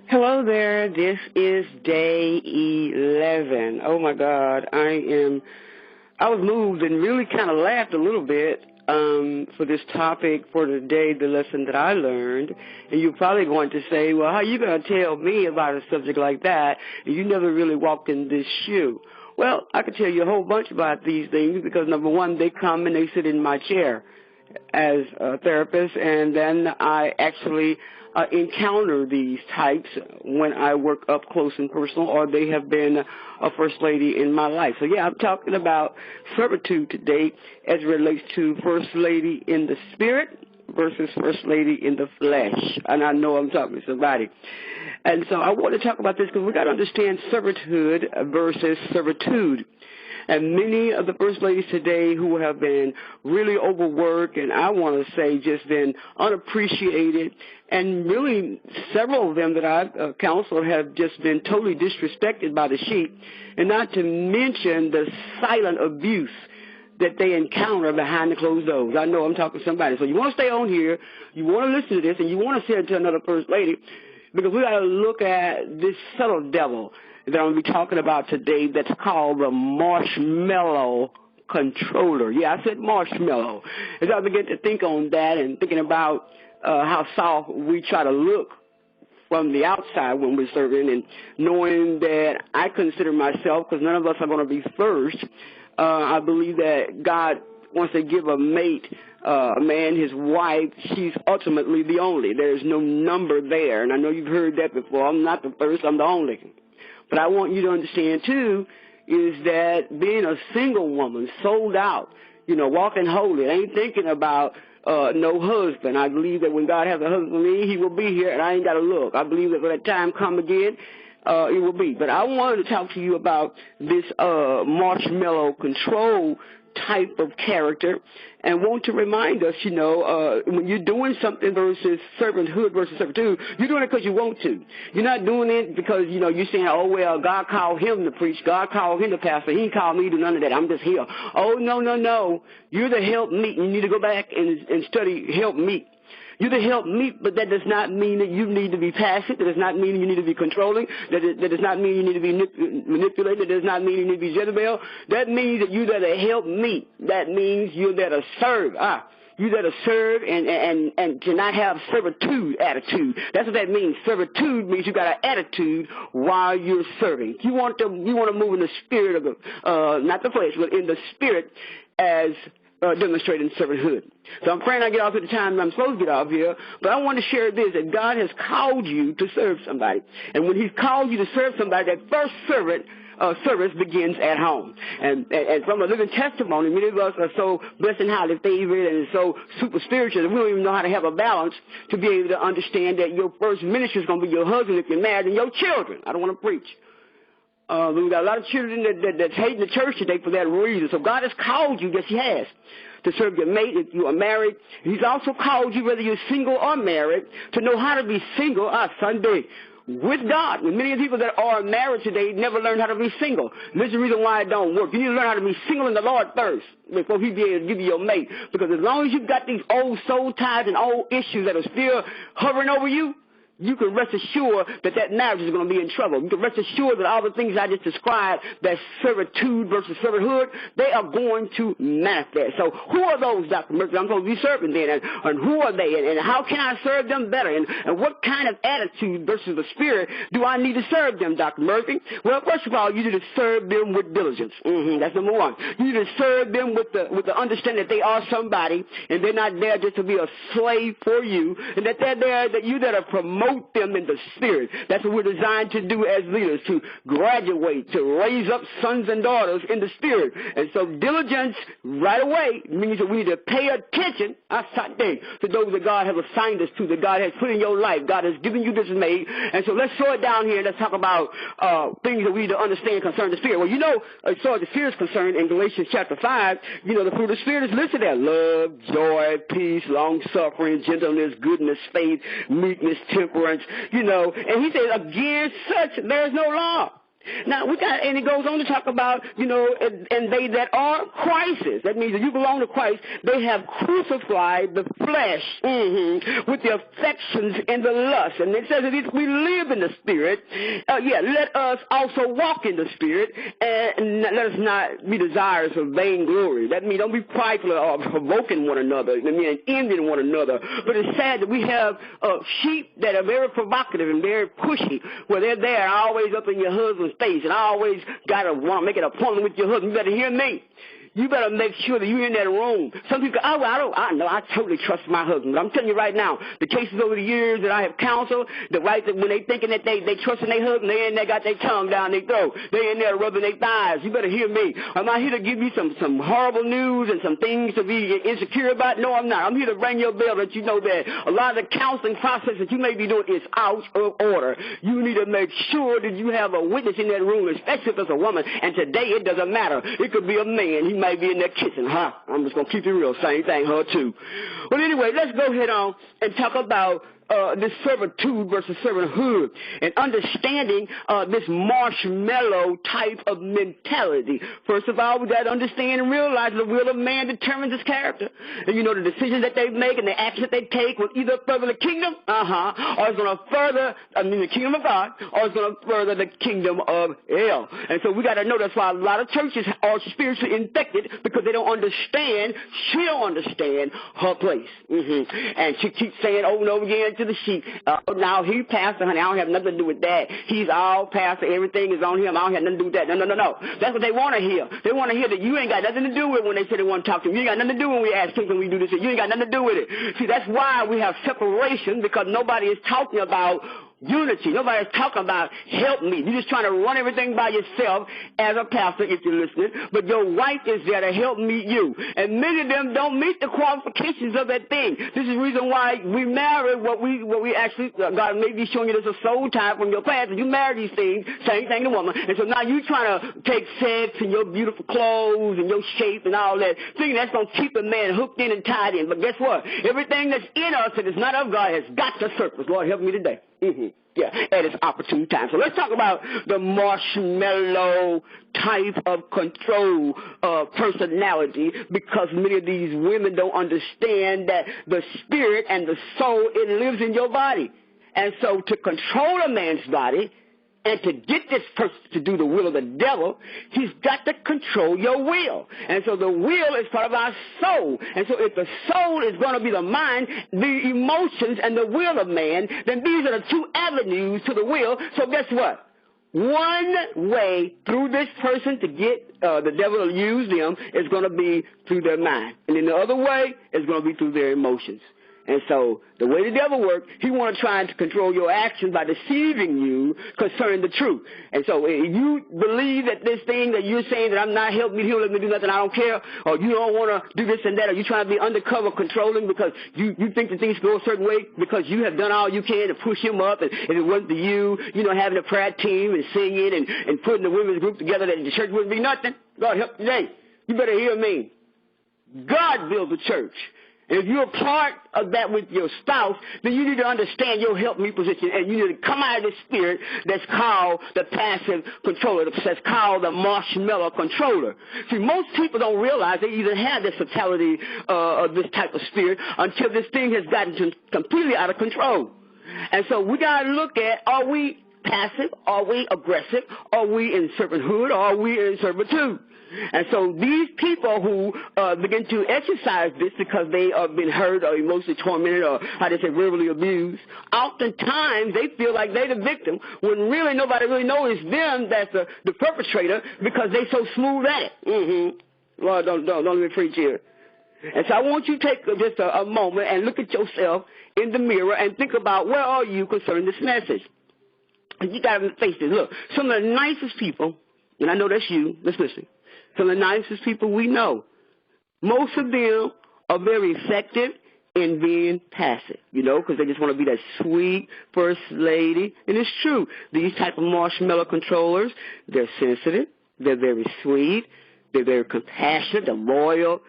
Hello there. This is day 11. Oh my God, I was moved and really kind of laughed a little bit for this topic for today, the lesson that I learned. And you're probably going to say, well, how are you going to tell me about a subject like that? And you never really walked in this shoe. Well, I can tell you a whole bunch about these things because, number one, they come and they sit in my chair as a therapist, and then I actually encounter these types when I work up close and personal, or they have been a first lady in my life. So, yeah, I'm talking about servitude today as it relates to first lady in the spirit versus first lady in the flesh. And I know I'm talking to somebody. And so I want to talk about this because we've got to understand servanthood versus servitude. And many of the first ladies today who have been really overworked, and I want to say just been unappreciated, and really several of them that I've counseled have just been totally disrespected by the sheep, and not to mention the silent abuse that they encounter behind the closed doors. I know I'm talking to somebody. So you want to stay on here, you want to listen to this, and you want to say it to another first lady, because we got to look at this subtle devil that I'm going to be talking about today that's called the marshmallow controller. Yeah, I said marshmallow. As I begin to think on that and thinking about how soft we try to look from the outside when we're serving, and knowing that I consider myself, because none of us are going to be first, I believe that God wants to give a mate, a man, his wife, she's ultimately the only. There's no number there, and I know you've heard that before. I'm not the first, I'm the only. But I want you to understand, too, is that being a single woman, sold out, walking holy, ain't thinking about no husband. I believe that when God has a husband for me, he will be here, and I ain't got to look. I believe that when that time come again, it will be. But I wanted to talk to you about this marshmallow control type of character, and want to remind us, when you're doing something versus servanthood versus servitude, you're doing it because you want to. You're not doing it because, you're saying, oh, well, God called him to preach, God called him to pastor, he didn't call me to do none of that, I'm just here. Oh, no, you're the help meet, you need to go back and study help meet. You're the help meet, but that does not mean that you need to be passive. That does not mean you need to be controlling. That does not mean you need to be manipulated. That does not mean you need to be Jezebel. That means that you're there to help meet. That means you're there to serve. You're there to serve and to not have servitude attitude. That's what that means. Servitude means you got an attitude while you're serving. You want to move in the spirit of the, not the flesh, but in the spirit as demonstrating servanthood. So I'm praying I get off at the time I'm supposed to get off here, but I want to share this, that God has called you to serve somebody. And when he's called you to serve somebody, that first service begins at home. And from a living testimony, many of us are so blessed and highly favored and so super spiritual that we don't even know how to have a balance to be able to understand that your first ministry is going to be your husband if you're married and your children. I don't want to preach. We've got a lot of children that's hating the church today for that reason. So God has called you, yes, he has, to serve your mate if you are married. He's also called you, whether you're single or married, to know how to be single Sunday with God. When many of the people that are married today never learn how to be single. And this is the reason why it don't work. You need to learn how to be single in the Lord first before he be able to give you your mate. Because as long as you've got these old soul ties and old issues that are still hovering over you, you can rest assured that marriage is going to be in trouble. You can rest assured that all the things I just described, that servitude versus servanthood, they are going to manifest. So who are those, Dr. Murphy, I'm supposed to be serving then? And who are they? And how can I serve them better? And what kind of attitude versus the spirit do I need to serve them, Dr. Murphy? Well, first of all, you need to serve them with diligence. That's number one. You need to serve them with the understanding that they are somebody, and they're not there just to be a slave for you, and that they're there, that you that are promote them in the spirit. That's what we're designed to do as leaders, to graduate, to raise up sons and daughters in the spirit. And so diligence right away means that we need to pay attention to those that God has assigned us to, that God has put in your life. God has given you this mate. And so let's slow it down here and let's talk about things that we need to understand concerning the spirit. Well, as far as the spirit is concerned, in Galatians chapter 5, the fruit of the spirit is listed there. Love, joy, peace, long-suffering, gentleness, goodness, faith, meekness, temperance, and he says, against such there is no law. Now, and it goes on to talk about, and they that are Christ's. That means that you belong to Christ. They have crucified the flesh with the affections and the lust. And it says that if we live in the Spirit, let us also walk in the Spirit, and let us not be desirous of vainglory. That means don't be prideful or provoking one another, and envying one another. But it's sad that we have sheep that are very provocative and very pushy, where they're there always up in your husband's face, and I always got to want to make an appointment with your husband. You better hear me. You better make sure that you're in that room. Some people, I totally trust my husband. But I'm telling you right now, the cases over the years that I have counseled, when they thinking that they trusting their husband, they in there got their tongue down their throat. They in there rubbing their thighs. You better hear me. I'm not here to give you some horrible news and some things to be insecure about. No, I'm not. I'm here to ring your bell that you know that a lot of the counseling process that you may be doing is out of order. You need to make sure that you have a witness in that room, especially if it's a woman. And today it doesn't matter. It could be a man. He may be in there kissing her. I'm just going to keep it real. Same thing, her too. Well, anyway, let's go ahead on and talk about this servitude versus servanthood, and understanding this marshmallow type of mentality. First of all, we got to understand and realize the will of man determines his character. And the decisions that they make and the actions that they take will either further the kingdom, or it's going to further, the kingdom of God, or it's going to further the kingdom of hell. And so we got to know that's why a lot of churches are spiritually infected, because they don't understand, she don't understand her place. And she keeps saying over and over again to the sheep, now he pastor, honey, I don't have nothing to do with that. He's all pastor, everything is on him, I don't have nothing to do with that. No. That's what they want to hear. They want to hear that you ain't got nothing to do with it when they say they want to talk to you. You ain't got nothing to do when we ask him, can we do this? You ain't got nothing to do with it. See, that's why we have separation, because nobody is talking about unity. Nobody's talking about help me. You're just trying to run everything by yourself as a pastor, if you're listening. But your wife is there to help meet you. And many of them don't meet the qualifications of that thing. This is the reason why we marry what we actually, God may be showing you this a soul tie from your past, and you marry these things, same thing to woman. And so now you're trying to take sex and your beautiful clothes and your shape and all that, thinking that's going to keep a man hooked in and tied in. But guess what? Everything that's in us that is not of God has got to surface. Lord, help me today. At its opportune time. So let's talk about the marshmallow type of control personality, because many of these women don't understand that the spirit and the soul, it lives in your body. And so to control a man's body and to get this person to do the will of the devil, he's got to control your will. And so the will is part of our soul. And so if the soul is going to be the mind, the emotions, and the will of man, then these are the two avenues to the will. So guess what? One way through this person to get the devil to use them is going to be through their mind. And then the other way is going to be through their emotions. And so the way the devil works, he wants to try to control your actions by deceiving you concerning the truth. And so if you believe that this thing that you're saying that I'm not helping me, he'll let me do nothing, I don't care, or you don't want to do this and that, or you're trying to be undercover controlling because you think that things go a certain way because you have done all you can to push him up, and if it wasn't for you, having a prayer team and singing and putting the women's group together, that the church wouldn't be nothing. God help today. You better hear me. God built the church. If you're a part of that with your spouse, then you need to understand your help me position, and you need to come out of this spirit that's called the passive controller, that's called the marshmallow controller. See, most people don't realize they even have this fatality of this type of spirit until this thing has gotten completely out of control. And so we got to look at, are we passive? Are we aggressive? Are we in servanthood? Or are we in servitude? And so these people who begin to exercise this because they have been hurt or emotionally tormented or, how they say, verbally abused, oftentimes they feel like they're the victim when really nobody really knows it's them that's the perpetrator because they're so smooth at it. Lord, don't let me preach here. And so I want you to take just a moment and look at yourself in the mirror and think about where are you concerning this message. You got to face this. Look, some of the nicest people, and I know that's you, let's listen. Some of the nicest people we know, most of them are very effective in being passive, because they just want to be that sweet first lady. And it's true. These type of marshmallow controllers, they're sensitive, they're very sweet, they're very compassionate, they're loyal.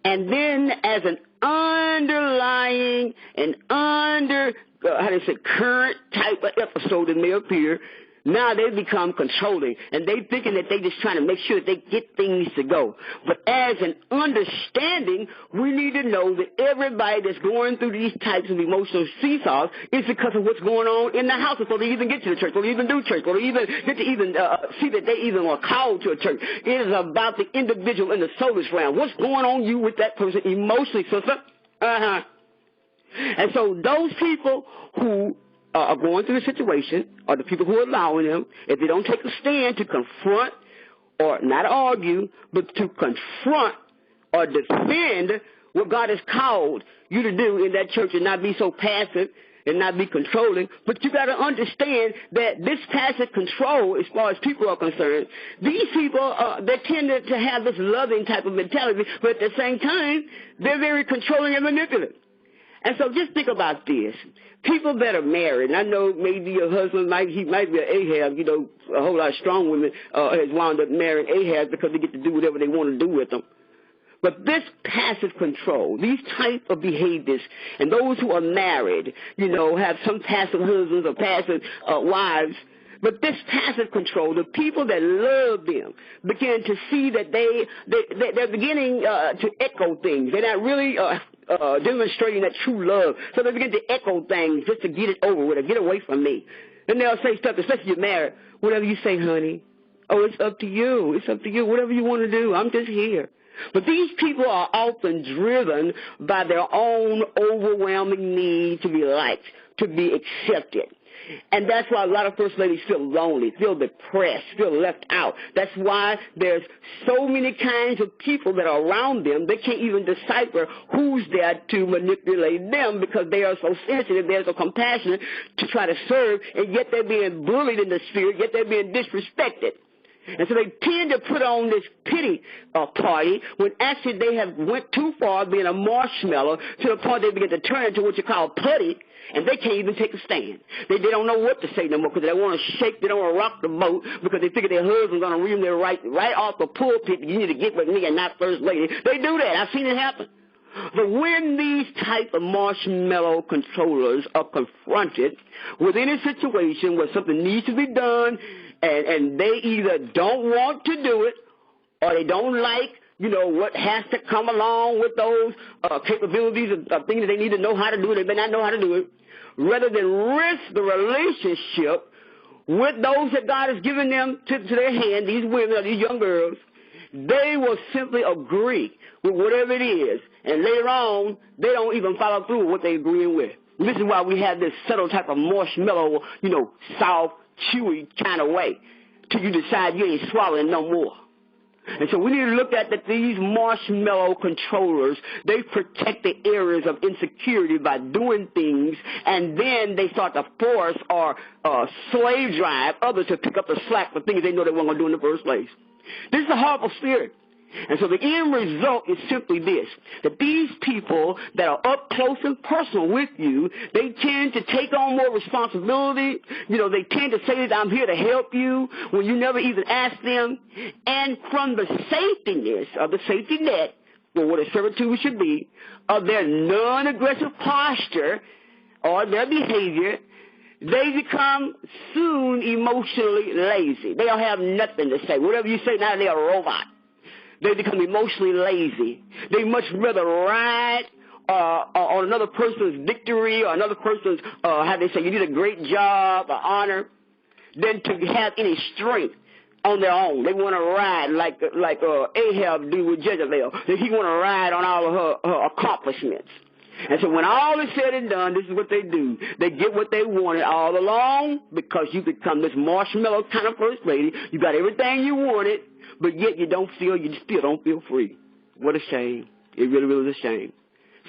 And then as an underlying and current type of episode that may appear, Now they become controlling, and they thinking that they just trying to make sure that they get things to go. But as an understanding, we need to know that everybody that's going through these types of emotional seesaws is because of what's going on in the house before they even get to the church, before they even do church, before they even get to even see that they even are called to a church. It is about the individual in the soulless realm. What's going on you with that person emotionally, sister? And so those people who are going through the situation, or the people who are allowing them, if they don't take a stand to confront, or not argue, but to confront or defend what God has called you to do in that church, and not be so passive and not be controlling. But you got to understand that this passive control, as far as people are concerned, these people, they tend to have this loving type of mentality, but at the same time, they're very controlling and manipulative. And so just think about this. People that are married, and I know maybe your husband might be an Ahab, you know, a whole lot of strong women has wound up marrying Ahab because they get to do whatever they want to do with them. But this passive control, these type of behaviors, and those who are married, you know, have some passive husbands or passive wives, but this passive control, the people that love them begin to see that they're beginning to echo things. They're not really demonstrating that true love. So they begin to echo things just to get it over with or get away from me. And they'll say stuff, especially if you're married, whatever you say, honey. Oh, it's up to you. It's up to you. Whatever you want to do. I'm just here. But these people are often driven by their own overwhelming need to be liked, to be accepted. And that's why a lot of first ladies feel lonely, feel depressed, feel left out. That's why there's so many kinds of people that are around them, they can't even decipher who's there to manipulate them because they are so sensitive, they're so compassionate to try to serve, and yet they're being bullied in the spirit, yet they're being disrespected. And so they tend to put on this pity party when actually they have went too far being a marshmallow to the point they begin to turn into what you call putty, and they can't even take a stand. They don't know what to say no more because they want to shake, they don't want to rock the boat because they figure their husband's going to read them their right off the pulpit. You need to get with me and not first lady. They do that. I've seen it happen. But when these type of marshmallow controllers are confronted with any situation where something needs to be done, and they either don't want to do it or they don't like, you know, what has to come along with those capabilities of things that they need to know how to do, they may not know how to do it, rather than risk the relationship with those that God has given them to their hand, these women or these young girls, they will simply agree with whatever it is, and later on, they don't even follow through with what they're agreeing with. And this is why we have this subtle type of marshmallow, you know, soft, chewy kind of way till you decide you ain't swallowing no more. And so we need to look at that these marshmallow controllers, they protect the areas of insecurity by doing things, and then they start to force or slave drive others to pick up the slack for things they know they weren't going to do in the first place. This is a horrible spirit. And so the end result is simply this, that these people that are up close and personal with you, they tend to take on more responsibility. You know, they tend to say that I'm here to help you when you never even ask them. And from the safetyness of the safety net, or what a servitude should be, of their non-aggressive posture or their behavior, they become soon emotionally lazy. They don't have nothing to say. Whatever you say now, they're a robot. They become emotionally lazy. They much rather ride on another person's victory or another person's, how they say, you did a great job or honor, than to have any strength on their own. They want to ride like Ahab did with Jezebel. He want to ride on all of her accomplishments. And so when all is said and done, this is what they do. They get what they wanted all along because you become this marshmallow kind of first lady. You got everything you wanted, but yet you still don't feel free. What a shame. It really, really is a shame.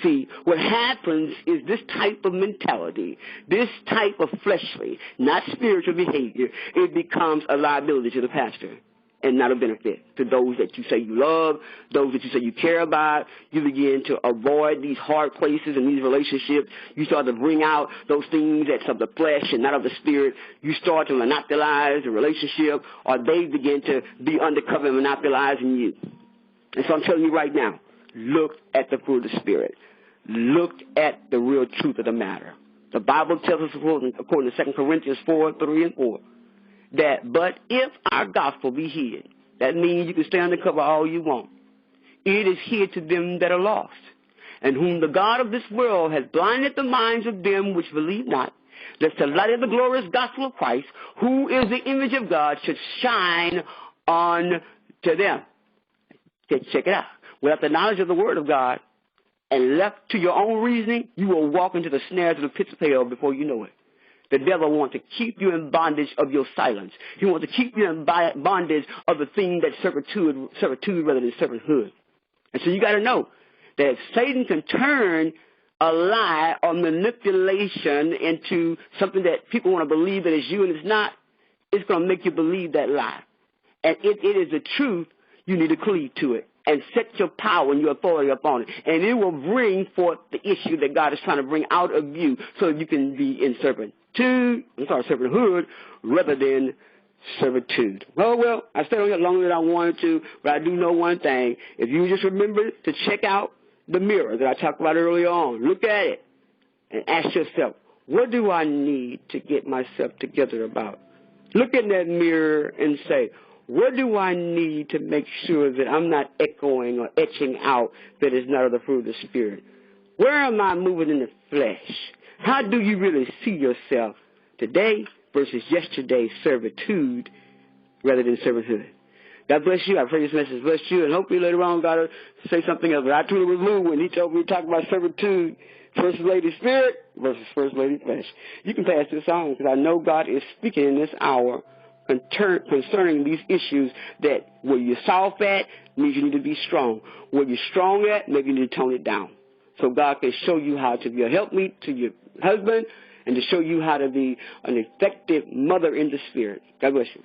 See, what happens is this type of mentality, this type of fleshly, not spiritual behavior, it becomes a liability to the pastor and not a benefit to those that you say you love, those that you say you care about. You begin to avoid these hard places and these relationships. You start to bring out those things that's of the flesh and not of the spirit. You start to monopolize the relationship, or they begin to be undercover and monopolizing you. And so I'm telling you right now, look at the fruit of the Spirit. Look at the real truth of the matter. The Bible tells us, according to 2 Corinthians 4:3 and 4, that, but if our gospel be hid, that means you can stay undercover all you want. It is hid to them that are lost, and whom the God of this world has blinded the minds of them which believe not, lest the light of the glorious gospel of Christ, who is the image of God, should shine on to them. Check it out. Without the knowledge of the word of God and left to your own reasoning, you will walk into the snares of the pits of hell before you know it. The devil wants to keep you in bondage of your silence. He wants to keep you in bondage of the thing that's servitude rather than servanthood. And so you got to know that Satan can turn a lie or manipulation into something that people want to believe that is you and it's not. It's going to make you believe that lie. And it is the truth. You need to cleave to it and set your power and your authority upon it. And it will bring forth the issue that God is trying to bring out of you so that you can be in servanthood rather than servitude. Well, I stayed on here longer than I wanted to, but I do know one thing. If you just remember to check out the mirror that I talked about earlier on, look at it and ask yourself, what do I need to get myself together about? Look in that mirror and say, what do I need to make sure that I'm not echoing or etching out that is not of the fruit of the Spirit? Where am I moving in the flesh? How do you really see yourself today versus yesterday's servitude rather than servanthood? God bless you. I pray this message bless you, and hopefully later on God will say something else. But I truly was moved when he told me to talk about servitude, First Lady Spirit versus First Lady Flesh. You can pass this on because I know God is speaking in this hour concerning these issues that where you're soft at means you need to be strong. Where you're strong at, maybe you need to tone it down. So God can show you how to be a helpmeet to your husband and to show you how to be an effective mother in the Spirit. God bless you.